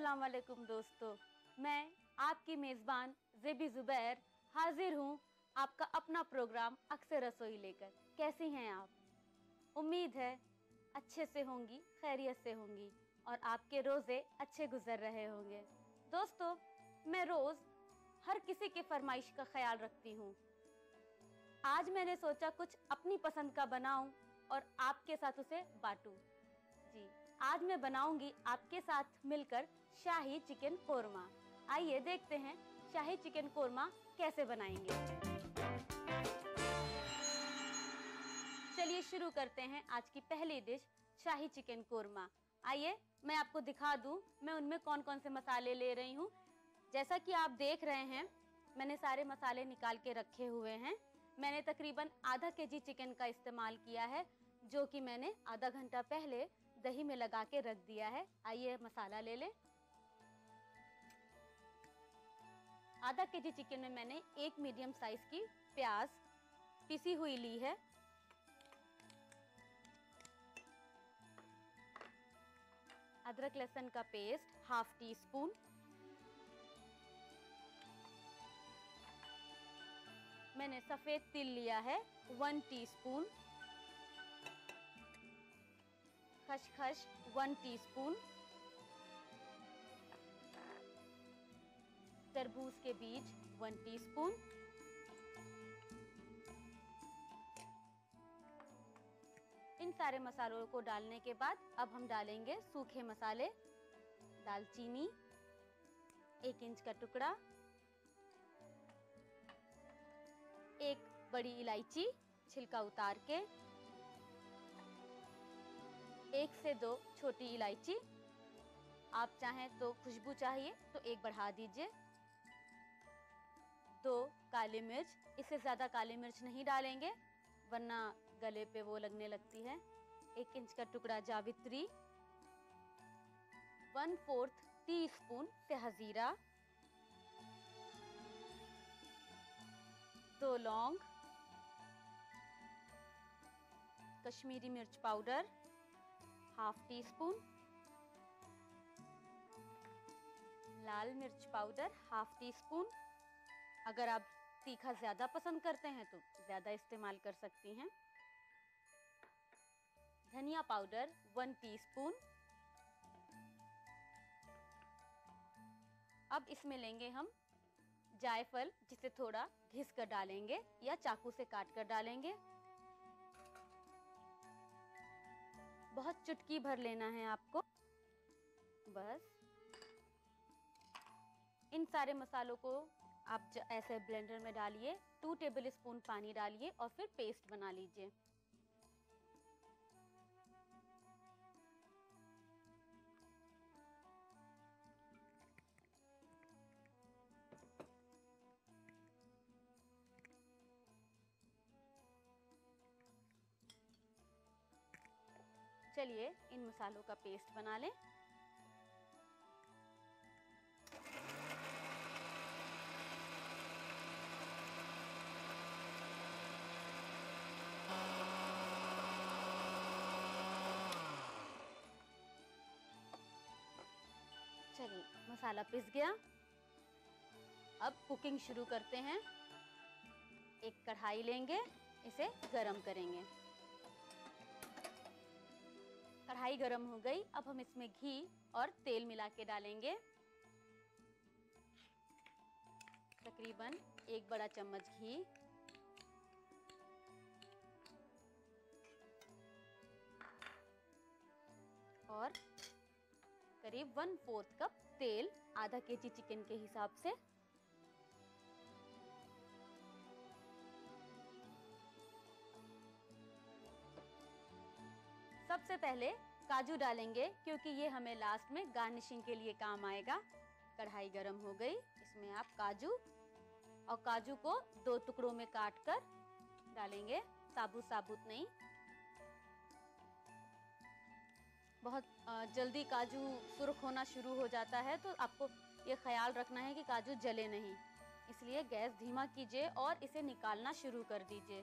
अस्सलाम वालेकुम दोस्तों, मैं आपकी मेज़बान ज़ेबी ज़ुबैर हाजिर हूँ आपका अपना प्रोग्राम अक्सर रसोई लेकर। कैसी हैं आप? उम्मीद है अच्छे से होंगी, खैरियत से होंगी और आपके रोज़े अच्छे गुजर रहे होंगे। दोस्तों, मैं रोज़ हर किसी की फरमाइश का ख्याल रखती हूँ। आज मैंने सोचा कुछ अपनी पसंद का बनाऊं और आपके साथ उसे बांटूं। जी, आज मैं बनाऊंगी आपके साथ मिलकर शाही चिकन कोरमा। आइए देखते हैं शाही चिकन कोरमा कैसे बनाएंगे। चलिए शुरू करते हैं आज की पहली डिश शाही चिकन कोरमा। आइए मैं आपको दिखा दूं मैं उनमें कौन कौन से मसाले ले रही हूँ। जैसा कि आप देख रहे हैं, मैंने सारे मसाले निकाल के रखे हुए हैं। मैंने तकरीबन आधा केजी चिकन का इस्तेमाल किया है, जो कि मैंने आधा घंटा पहले दही में लगा के रख दिया है। आइए मसाला ले लें। आधा केजी चिकन में मैंने एक मीडियम साइज की प्याज पिसी हुई ली है। अदरक लहसुन का पेस्ट हाफ टी स्पून, मैंने सफेद तिल लिया है 1 टीस्पून, खसखस 1 टीस्पून, तरबूज के बीज 1 टीस्पून, इन सारे मसालों को डालने के बाद अब हम डालेंगे सूखे मसाले। दालचीनी 1 इंच का टुकड़ा, 1 बड़ी इलायची छिलका उतार के, 1 से 2 छोटी इलायची। आप चाहें तो खुशबू चाहिए तो 1 बढ़ा दीजिए। 2 काली मिर्च, इससे ज्यादा काली मिर्च नहीं डालेंगे वरना गले पे वो लगने लगती है। 1 इंच का टुकड़ा जावित्री, 1/4 टीस्पून सहजीरा, 2 लौंग, कश्मीरी मिर्च पाउडर हाफ टी स्पून, लाल मिर्च पाउडर हाफ टी स्पून। अगर आप तीखा ज्यादा पसंद करते हैं तो ज्यादा इस्तेमाल कर सकती हैं। धनिया पाउडर 1 टीस्पून। अब इसमें लेंगे हम जायफल, जिसे थोड़ा घिस कर डालेंगे या चाकू से काट कर डालेंगे। बहुत चुटकी भर लेना है आपको बस। इन सारे मसालों को आप ऐसे ब्लेंडर में डालिए, 2 टेबल स्पून पानी डालिए और फिर पेस्ट बना लीजिए। चलिए इन मसालों का पेस्ट बना लें। चलिए मसाला पिस गया। अब कुकिंग शुरू करते हैं। एक कढ़ाई लेंगे, इसे गरम करेंगे। कढ़ाई गरम हो गई। अब हम इसमें घी और तेल मिला के डालेंगे। तकरीबन 1 बड़ा चम्मच घी, और करीब 1/4 कप तेल, आधा केजी चिकन के हिसाब से। सबसे पहले काजू डालेंगे क्योंकि ये हमें लास्ट में गार्निशिंग के लिए काम आएगा। कढ़ाई गरम हो गई, इसमें आप काजू और काजू को 2 टुकड़ों में काट कर डालेंगे, साबुत साबुत नहीं। बहुत जल्दी काजू सुर्ख होना शुरू हो जाता है, तो आपको ये ख्याल रखना है कि काजू जले नहीं, इसलिए गैस धीमा कीजिए और इसे निकालना शुरू कर दीजिए।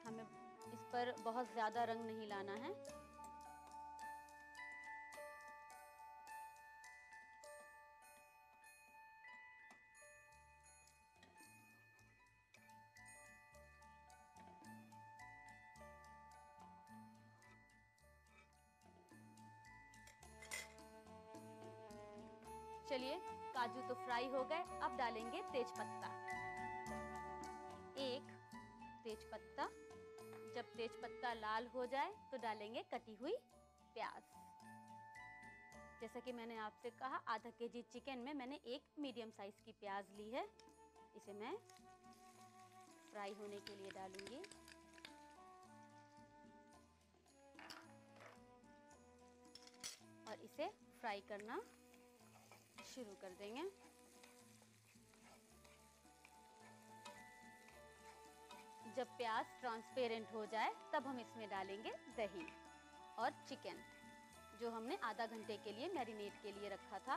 हमें इस पर बहुत ज्यादा रंग नहीं लाना है। चलिए, काजू तो फ्राई हो गए, अब डालेंगे तेज पत्ता। एक तेज पत्ता। जब तेज पत्ता लाल हो जाए तो डालेंगे कटी हुई प्याज। जैसा कि मैंने आपसे कहा, आधा केजी चिकन में मैंने एक मीडियम साइज की प्याज ली है। इसे मैं फ्राई होने के लिए डालूंगी। और इसे फ्राई करना शुरू कर देंगे। जब प्याज ट्रांसपेरेंट हो जाए तब हम इसमें डालेंगे दही और चिकन, जो हमने आधा घंटे के लिए मैरिनेट के लिए रखा था।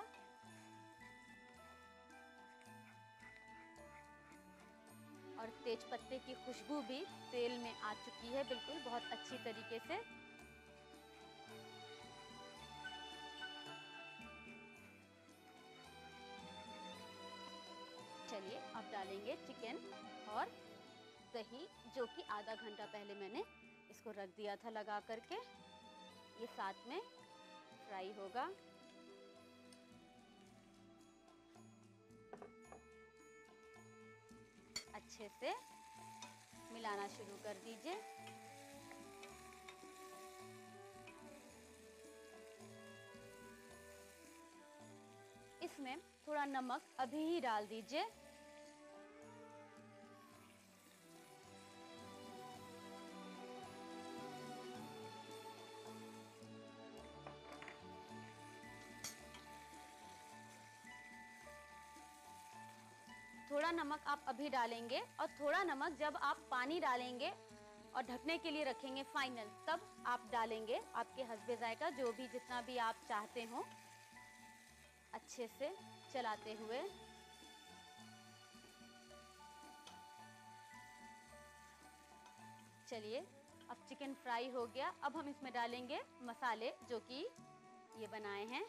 और तेज पत्ते की खुशबू भी तेल में आ चुकी है, बिल्कुल बहुत अच्छी तरीके से। चलिए, अब डालेंगे चिकन और दही, जो कि आधा घंटा पहले मैंने इसको रख दिया था लगा करके। ये साथ में फ्राई होगा। अच्छे से मिलाना शुरू कर दीजिए। इसमें थोड़ा नमक अभी ही डाल दीजिए। थोड़ा नमक आप अभी डालेंगे और थोड़ा नमक जब आप पानी डालेंगे और ढकने के लिए रखेंगे फाइनल, तब आप डालेंगे आपके हस्बे जायका, जो भी जितना भी आप चाहते हो। अच्छे से चलाते हुए चलिए, अब चिकन फ्राई हो गया। अब हम इसमें डालेंगे मसाले जो कि ये बनाए हैं।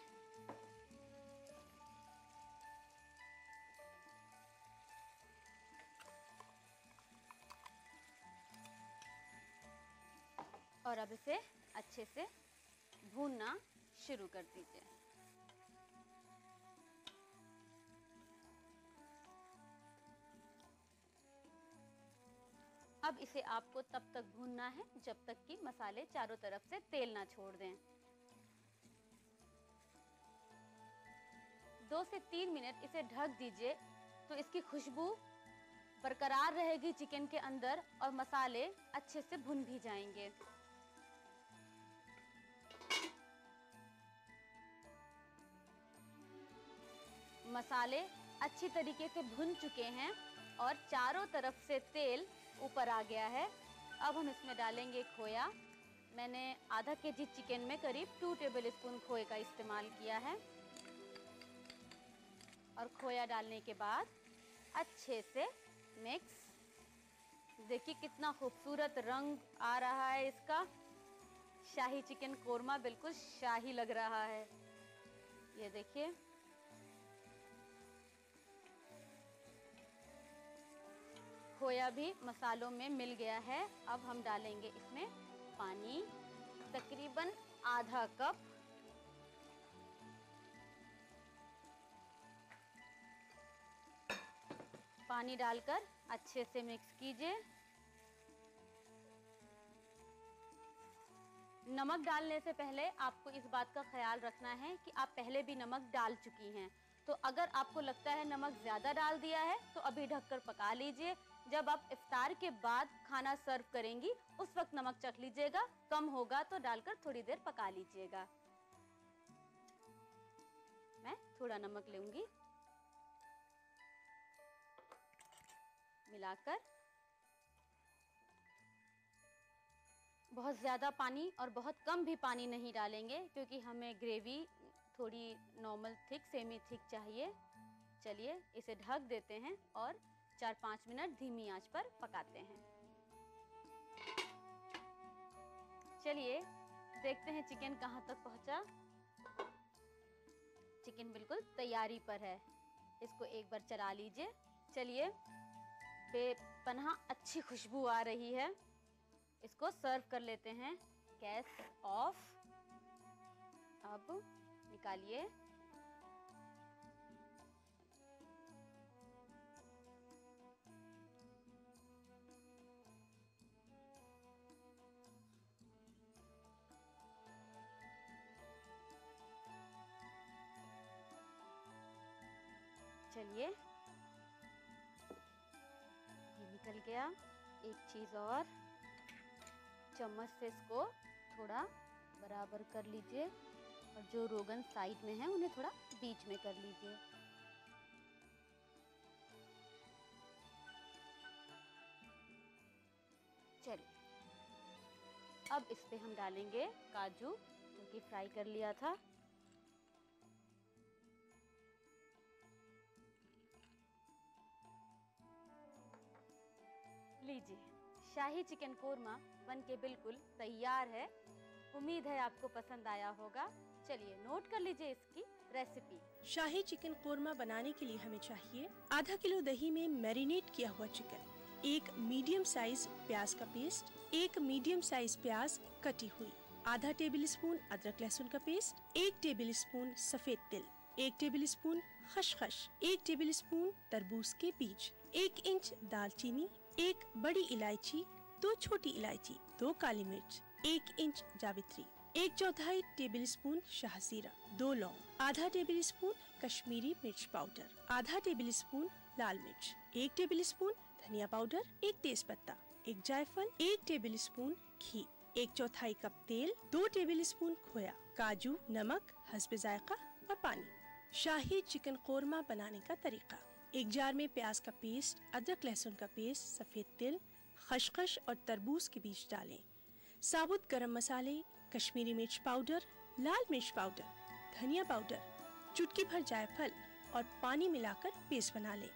और अब इसे अच्छे से भूनना शुरू कर दीजिए। अब इसे आपको तब तक भूनना है जब तक कि मसाले चारों तरफ से तेल ना छोड़ दें। 2 से 3 मिनट इसे ढक दीजिए, तो इसकी खुशबू बरकरार रहेगी चिकन के अंदर और मसाले अच्छे से भुन भी जाएंगे। मसाले अच्छी तरीके से भुन चुके हैं और चारों तरफ से तेल ऊपर आ गया है। अब हम इसमें डालेंगे खोया। मैंने आधा केजी चिकन में करीब 2 टेबल स्पून खोए का इस्तेमाल किया है। और खोया डालने के बाद अच्छे से मिक्स। देखिए कितना खूबसूरत रंग आ रहा है इसका। शाही चिकन कोरमा बिल्कुल शाही लग रहा है। ये देखिए, खोया भी मसालों में मिल गया है। अब हम डालेंगे इसमें पानी, तकरीबन आधा कप। पानी डालकर अच्छे से मिक्स कीजिए। नमक डालने से पहले आपको इस बात का ख्याल रखना है कि आप पहले भी नमक डाल चुकी हैं। तो अगर आपको लगता है नमक ज़्यादा डाल दिया है तो अभी ढककर पका लीजिए। जब आप इफ्तार के बाद खाना सर्व करेंगी उस वक्त नमक चख लीजिएगा, कम होगा तो डालकर थोड़ी देर पका लीजिएगा। मैं थोड़ा नमक लूंगी, मिलाकर। बहुत ज़्यादा पानी और बहुत कम भी पानी नहीं डालेंगे, क्योंकि हमें ग्रेवी थोड़ी नॉर्मल थिक, सेमी थिक चाहिए। चलिए, इसे ढक देते हैं और 4-5 मिनट धीमी आंच पर पकाते हैं। चलिए देखते हैं चिकन कहाँ तक पहुँचा। चिकन बिल्कुल तैयारी पर है। इसको एक बार चला लीजिए। चलिए, बेपनाह अच्छी खुशबू आ रही है। इसको सर्व कर लेते हैं। Gas off. अब निकालिए। चलिए, ये निकल गया। एक चीज़ और, चम्मच से इसको थोड़ा बराबर कर लीजिए और जो रोगन साइड में है उन्हें थोड़ा बीच में कर लीजिए। चलिए, अब इस पे हम डालेंगे काजू जो कि फ्राई कर लिया था। लीजिए, शाही चिकन कोरमा बनके बिल्कुल तैयार है। उम्मीद है आपको पसंद आया होगा। चलिए नोट कर लीजिए इसकी रेसिपी। शाही चिकन कोरमा बनाने के लिए हमें चाहिए आधा किलो दही में मैरिनेट किया हुआ चिकन, एक मीडियम साइज प्याज का पेस्ट, एक मीडियम साइज प्याज कटी हुई, आधा टेबल स्पून अदरक लहसुन का पेस्ट, एक टेबल स्पून सफेद तिल, एक टेबल स्पून खसखस, एक टेबल स्पून तरबूज के बीज, 1 इंच दालचीनी, एक बड़ी इलायची, 2 छोटी इलायची, 2 काली मिर्च, 1 इंच जावित्री, 1/4 टेबल स्पून शाहजीरा, 2 लौंग, आधा टेबल स्पून कश्मीरी मिर्च पाउडर, आधा टेबल स्पून लाल मिर्च, 1 टेबल स्पून धनिया पाउडर, 1 तेज पत्ता, 1 जायफल, 1 टेबल स्पून घी, 1/4 कप तेल, 2 टेबल स्पून खोया, काजू, नमक हस्बे जायका और पानी। शाही चिकन कोरमा बनाने का तरीका। एक जार में प्याज का पेस्ट, अदरक लहसुन का पेस्ट, सफेद तिल, खसखस और तरबूज के बीज डालें। साबुत गरम मसाले, कश्मीरी मिर्च पाउडर, लाल मिर्च पाउडर, धनिया पाउडर, चुटकी भर जायफल और पानी मिलाकर पेस्ट बना लें।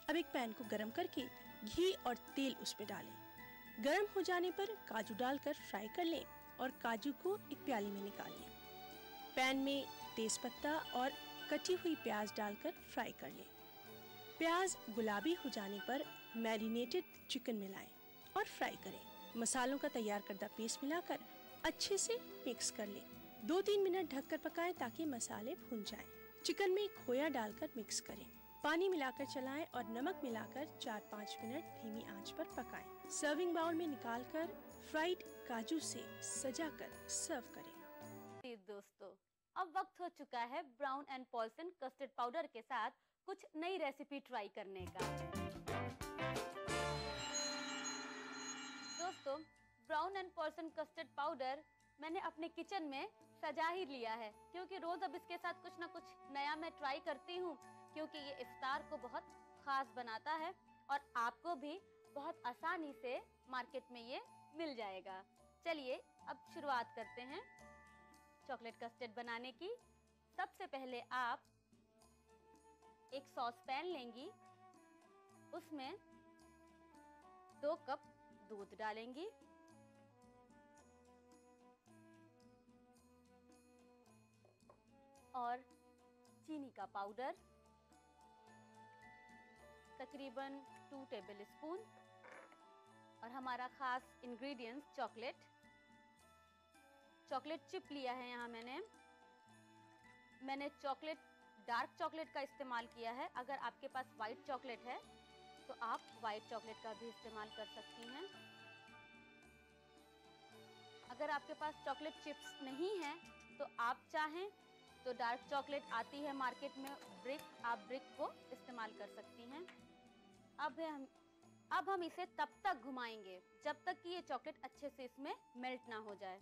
अब एक पैन को गरम करके घी और तेल उस पर डालें। गरम हो जाने पर काजू डालकर फ्राई कर लें और काजू को एक प्याली में निकाल लें। पैन में तेज पत्ता और कटी हुई प्याज डालकर फ्राई कर लें। प्याज गुलाबी हो जाने पर मैरिनेटेड चिकन मिलाएं और फ्राई करें। मसालों का तैयार करदा पेस्ट मिलाकर अच्छे से मिक्स कर लें। 2-3 मिनट ढककर पकाएं ताकि मसाले भुन जाएं। चिकन में खोया डालकर मिक्स करें। पानी मिलाकर चलाएं और नमक मिलाकर 4-5 मिनट धीमी आंच पर पकाएं। सर्विंग बाउल में निकालकर फ्राइड काजू से सजाकर सर्व करें। दोस्तों, अब वक्त हो चुका है Brown and Polson custard powder के साथ कुछ नई रेसिपी ट्राई करने का। दोस्तों, Brown and Polson custard powder मैंने अपने किचन में सजा ही लिया है, क्योंकि रोज अब इसके साथ कुछ ना कुछ नया मैं ट्राई करती हूँ, क्योंकि ये इफ्तार को बहुत खास बनाता है और आपको भी बहुत आसानी से मार्केट में ये मिल जाएगा। चलिए अब शुरुआत करते हैं चॉकलेट कस्टर्ड बनाने की। सबसे पहले आप एक सॉस पैन लेंगी, उसमें 2 कप दूध डालेंगी, और चीनी का पाउडर तकरीबन 2 टेबल स्पून, और हमारा खास इंग्रेडिएंट्स चॉकलेट चिप लिया है। यहाँ मैंने डार्क चॉकलेट का इस्तेमाल किया है। अगर आपके पास व्हाइट चॉकलेट है तो आप व्हाइट चॉकलेट का भी इस्तेमाल कर सकती हैं। अगर आपके पास चॉकलेट चिप्स नहीं है तो आप चाहें तो डार्क चॉकलेट आती है मार्केट में ब्रिक, आप ब्रिक को इस्तेमाल कर सकती हैं। अब हम इसे तब तक घुमाएंगे जब तक कि ये चॉकलेट अच्छे से इसमें मेल्ट ना हो जाए।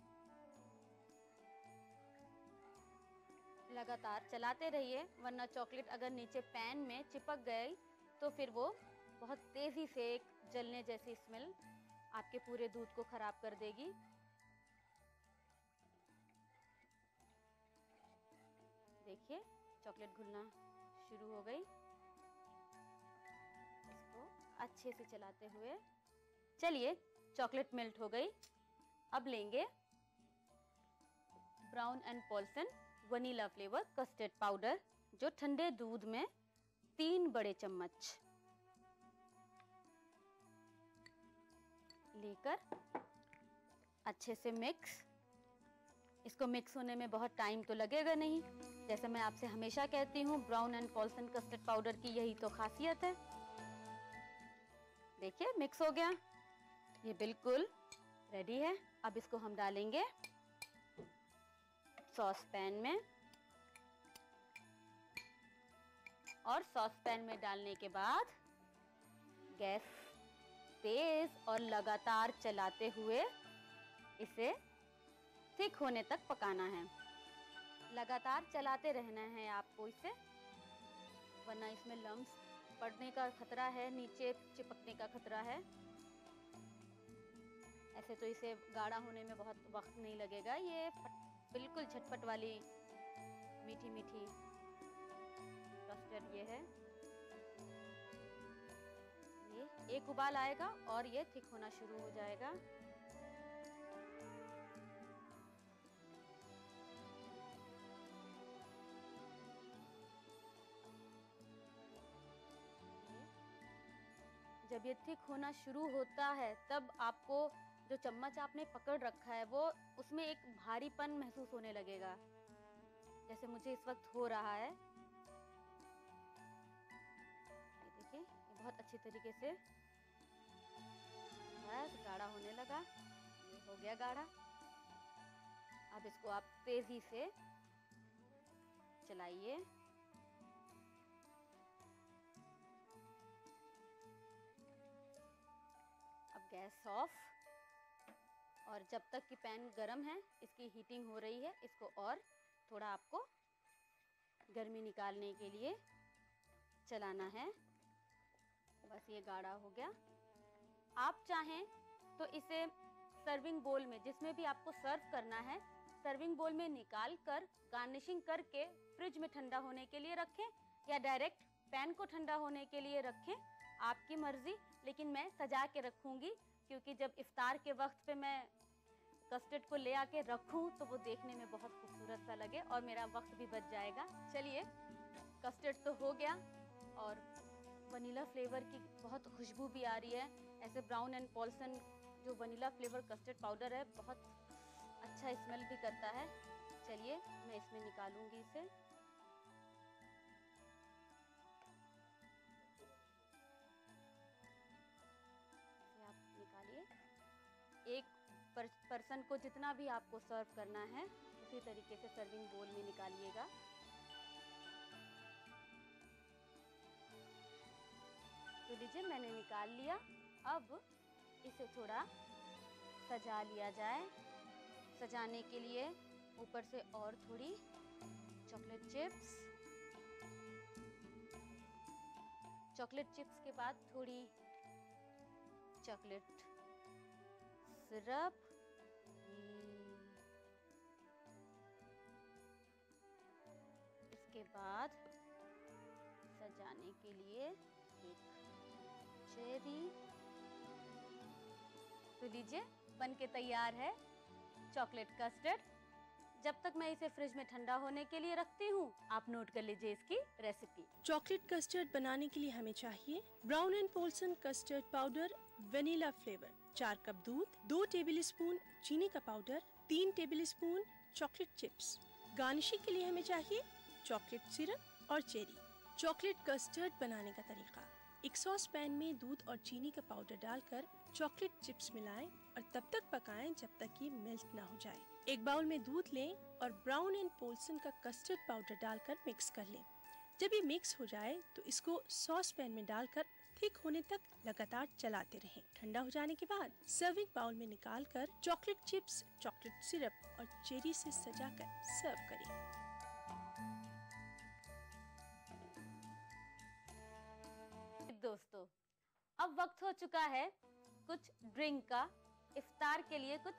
लगातार चलाते रहिए, वरना चॉकलेट अगर नीचे पैन में चिपक गई तो फिर वो बहुत तेजी से एक जलने जैसी स्मेल आपके पूरे दूध को खराब कर देगी। देखिए चॉकलेट घुलना शुरू हो गई। इसको अच्छे से चलाते हुए, चलिए चॉकलेट मेल्ट हो गई। अब लेंगे Brown and Polson vanilla flavour custard powder, जो ठंडे दूध में 3 बड़े चम्मच लेकर अच्छे से इसको मिक्स होने में बहुत टाइम तो लगेगा नहीं। जैसे मैं आपसे हमेशा कहती हूँ, Brown and Polson custard powder की यही तो खासियत है। देखिए मिक्स हो गया, ये बिल्कुल रेडी है। अब इसको हम डालेंगे सॉस पैन में और सॉस पैन में डालने के बाद गैस तेज और लगातार चलाते हुए इसे थिक होने तक पकाना है। लगातार चलाते रहना है आपको इसे, वरना इसमें लम्स पड़ने का खतरा है, नीचे चिपकने का खतरा है। ऐसे तो इसे गाढ़ा होने में बहुत वक्त नहीं लगेगा, ये बिल्कुल झटपट वाली मीठी मीठी कस्टर्ड ये है। ये एक उबाल आएगा और ये थिक होना शुरू हो जाएगा। जब ये थिक होना शुरू होता है तब आपको जो चम्मच आपने पकड़ रखा है वो उसमें एक भारीपन महसूस होने लगेगा, जैसे मुझे इस वक्त हो रहा है। ये देखिए, ये बहुत अच्छी तरीके से बस गाढ़ा होने लगा। ये हो गया गाढ़ा। अब इसको आप तेजी से चलाइए। अब गैस ऑफ, और जब तक कि पैन गरम है, इसकी हीटिंग हो रही है, इसको और थोड़ा आपको गर्मी निकालने के लिए चलाना है। बस ये गाढ़ा हो गया। आप चाहें तो इसे सर्विंग बोल में, जिसमें भी आपको सर्व करना है, सर्विंग बोल में निकाल कर गार्निशिंग करके फ्रिज में ठंडा होने के लिए रखें, या डायरेक्ट पैन को ठंडा होने के लिए रखें, आपकी मर्जी। लेकिन मैं सजा के रखूंगी, क्योंकि जब इफ्तार के वक्त पे मैं कस्टर्ड को ले आके रखूं तो वो देखने में बहुत खूबसूरत सा लगे और मेरा वक्त भी बच जाएगा। चलिए, कस्टर्ड तो हो गया और वनीला फ्लेवर की बहुत खुशबू भी आ रही है। ऐसे ब्राउन एंड पॉल्सन जो वनीला फ्लेवर कस्टर्ड पाउडर है, बहुत अच्छा स्मेल भी करता है। चलिए, मैं इसमें निकालूंगी इसे। आप निकालिए। एक पर्सन को जितना भी आपको सर्व करना है उसी तरीके से सर्विंग बोल में निकालिएगा। तो लीजिए, मैंने निकाल लिया। अब इसे थोड़ा सजा लिया जाए। सजाने के लिए ऊपर से और थोड़ी चॉकलेट चिप्स, चॉकलेट चिप्स के बाद थोड़ी चॉकलेट सिरप, इसके बाद सजाने के लिए एक चेरी। तो लीजिए, बन के तैयार है चॉकलेट कस्टर्ड। जब तक मैं इसे फ्रिज में ठंडा होने के लिए रखती हूँ, आप नोट कर लीजिए इसकी रेसिपी। चॉकलेट कस्टर्ड बनाने के लिए हमें चाहिए brown and Polson custard powder vanilla flavour, 4 cup दूध, 2 टेबलस्पून चीनी का powder, 3 tablespoon chocolate chips. Garnishing के लिए हमें चाहिए चॉकलेट सिरप और चेरी। चॉकलेट कस्टर्ड बनाने का तरीका: एक सॉस पैन में दूध और चीनी का पाउडर डालकर चॉकलेट चिप्स मिलाएं और तब तक पकाएं जब तक ये मेल्ट ना हो जाए। एक बाउल में दूध लें और ब्राउन एंड पोल्सन का कस्टर्ड पाउडर डालकर मिक्स कर लें। जब ये मिक्स हो जाए तो इसको सॉस पैन में डालकर थिक होने तक लगातार चलाते रहें। ठंडा हो जाने के बाद सर्विंग बाउल में निकालकर चॉकलेट चिप्स, चॉकलेट सिरप और चेरी से सजाकर सर्व करें। दोस्तों, अब वक्त हो चुका है कुछ ड्रिंक का, इफ्तार के लिए कुछ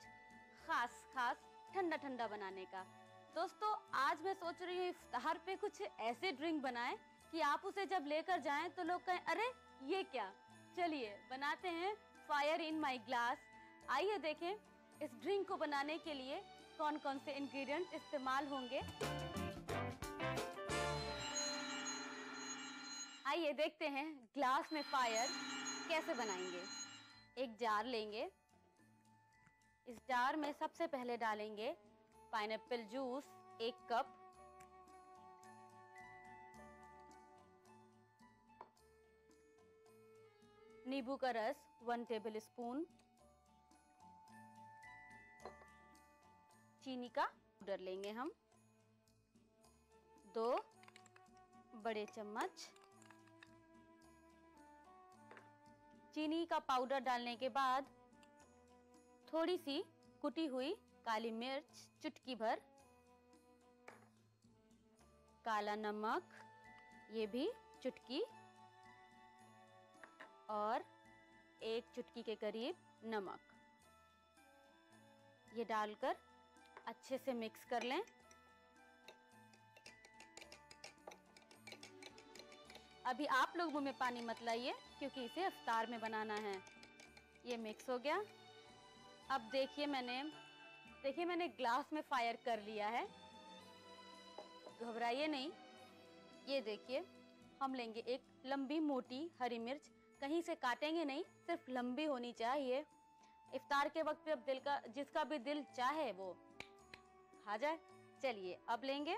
खास ठंडा ठंडा बनाने का। दोस्तों, आज मैं सोच रही हूँ इफ्तार पे कुछ ऐसे ड्रिंक बनाएं कि आप उसे जब लेकर जाएं तो लोग कहें, अरे ये क्या। चलिए, बनाते हैं फायर इन माई ग्लास। आइए देखें इस ड्रिंक को बनाने के लिए कौन कौन से इंग्रेडिएंट इस्तेमाल होंगे। आइए देखते हैं ग्लास में फायर कैसे बनाएंगे। एक जार लेंगे। इस जार में सबसे पहले डालेंगे पाइनएप्पल जूस 1 कप, नींबू का रस 1 टेबलस्पून, चीनी का पाउडर लेंगे हम 2 बड़े चम्मच, चीनी का पाउडर डालने के बाद थोड़ी सी कुटी हुई काली मिर्च चुटकी भर, काला नमक ये भी चुटकी, और 1 चुटकी के करीब नमक, ये डालकर अच्छे से मिक्स कर लें। अभी आप लोग मुंह में पानी मत लाइए क्योंकि इसे इफ्तार में बनाना है। ये मिक्स हो गया। अब देखिए मैंने ग्लास में फायर कर लिया है, घबराइए नहीं। ये देखिए, हम लेंगे एक लंबी मोटी हरी मिर्च, कहीं से काटेंगे नहीं, सिर्फ लंबी होनी चाहिए। इफ्तार के वक्त पे अब जिसका भी दिल चाहे वो खा जाए। चलिए अब लेंगे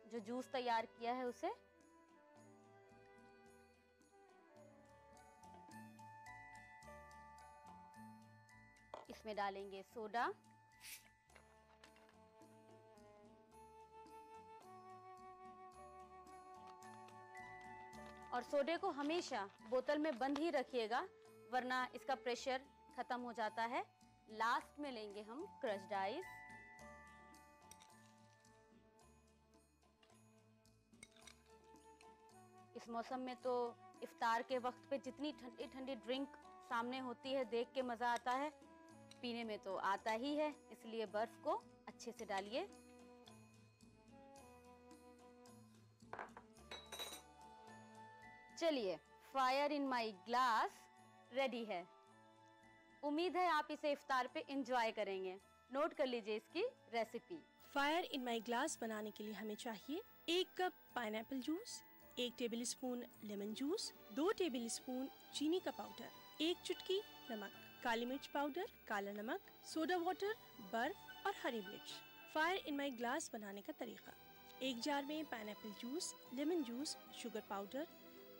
जो जूस तैयार किया है उसे, इसमें डालेंगे सोडा, और सोडे को हमेशा बोतल में बंद ही रखिएगा वरना इसका प्रेशर खत्म हो जाता है। लास्ट में लेंगे हम क्रश्ड आइस, इस मौसम में तो इफ्तार के वक्त पे जितनी ठंडी ठंडी ड्रिंक सामने होती है देख के मजा आता है, पीने में तो आता ही है, इसलिए बर्फ को अच्छे से डालिए। चलिए, fire in my glass ready है। उम्मीद है आप इसे इफ्तार पे एंजॉय करेंगे। नोट कर लीजिए इसकी recipe. Fire in my glass बनाने के लिए हमें चाहिए 1 cup pineapple juice, 1 tablespoon lemon juice, 2 tablespoon चीनी का पाउडर, 1 चुटकी नमक, काली मिर्च पाउडर, काला नमक, सोडा वाटर, बर्फ और हरी मिर्च। फायर इन माई ग्लास बनाने का तरीका: 1 जार में pineapple juice, lemon juice, sugar powder,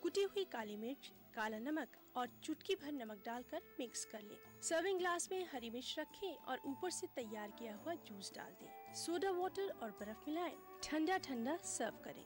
कुटी हुई काली मिर्च, काला नमक और चुटकी भर नमक डालकर मिक्स कर लें। सर्विंग ग्लास में हरी मिर्च रखें और ऊपर से तैयार किया हुआ जूस डाल दें। सोडा वाटर और बर्फ मिलाएं। ठंडा ठंडा सर्व करें।